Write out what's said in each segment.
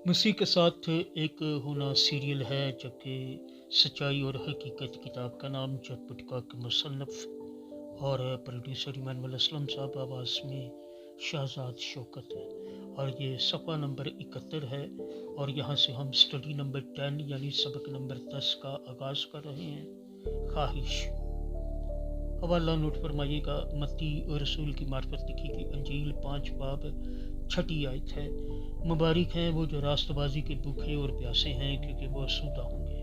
مسیح کے ساتھ ایک ہونا سیریل ہے، جبکہ سچائی اور حقیقت کتاب کا نام چٹپٹکا کے مصنف اور پروڈیوسر ایمانویل اسلم صاحب، آواز میں شہزاد شوکت ہے، اور یہ صفحہ نمبر 71 ہے، اور یہاں سے ہم سٹڈی نمبر 10 یعنی سبق نمبر 10 کا آغاز کر رہے ہیں۔ خواہش حوالہ نوٹ فرمائیے گا۔ متی رسول کی معرفت لکھی کی انجیل 5 باب 6 آیت ہے۔ مبارک ہیں وہ جو راست بازی کے بھوکے اور پیاسے ہیں، کیونکہ وہ آسودہ ہوں گے۔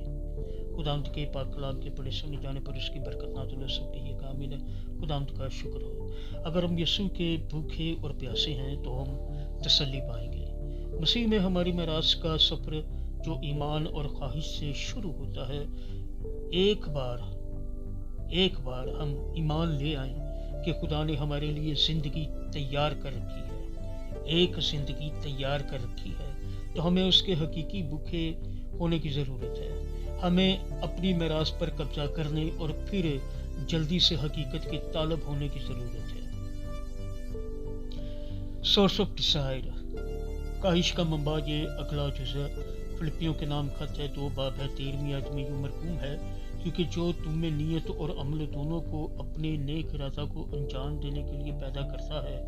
خداوند کے پاک کلام کے پڑھے سنے جانے پر اس کی برکت نازل ہو سکتی ہے۔ آمین۔ خداوند کا شکر ہو۔ اگر ہم یسوع کے بھوکے اور پیاسے ہیں تو ہم تسلی پائیں گے۔ مسیح میں ہماری میراث کا سفر جو ایمان اور خواہش سے شروع ہوتا ہے، ایک بار ہم ایمان لے آئیں کہ خدا نے ہمارے لیے زندگی تیار کر رکھی ہے، ایک زندگی تیار کر رکھی ہے، تو ہمیں اس کے حقیقی بھوکے ہونے کی ضرورت ہے۔ ہمیں اپنی میراث پر قبضہ کرنے اور پھر جلدی سے حقیقت کے طالب ہونے کی ضرورت ہے۔ سورس آف ڈیزائر، خواہش کا منبع، یہ اگلا جزء فلپیوں کے نام خط ہے، 2 باب ہے، 13ویں آیت میں یوں مرقوم ہے، کیونکہ جو تم میں نیت اور عمل دونوں کو اپنے نیک ارادہ کو انجام دینے کے لیے پیدا کرتا ہے،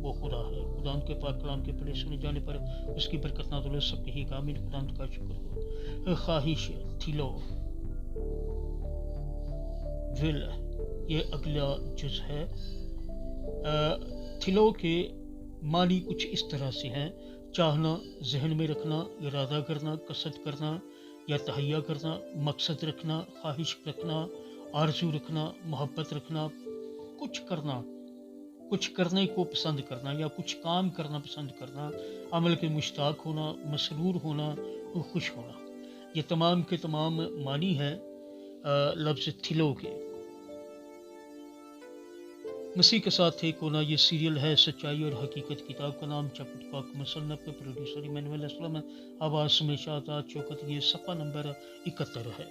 وہ خدا ہے۔ خدا ان کے پاک کلام کے پڑھے سنے جانے پر اس کی برکت نازل ہو سکتی ہے۔ آمین۔ خدا ان کا شکر ہو۔ خواہش، تھیلو ول، یہ اگلا جز ہے۔ تھیلو کے معنی کچھ اس طرح سے ہیں: چاہنا، ذہن میں رکھنا، ارادہ کرنا، قصد کرنا یا تہیہ کرنا، مقصد رکھنا، خواہش رکھنا، آرزو رکھنا، محبت رکھنا، کچھ کرنے کو پسند کرنا یا کچھ کام کرنا پسند کرنا، عمل کے مشتاق ہونا، مسرور ہونا، خوش ہونا۔ یہ تمام کے تمام معنی ہیں لفظ تھیلو کے۔ مسیح کے ساتھ ایک ہونا، یہ سیریل ہے، سچائی اور حقیقت کتاب کا نام چٹپٹکا کے مصنف پروڈیوسر ایمانویل اسلم، آواز میں شہزاد شوکت، یہ صفحہ نمبر 71 ہے۔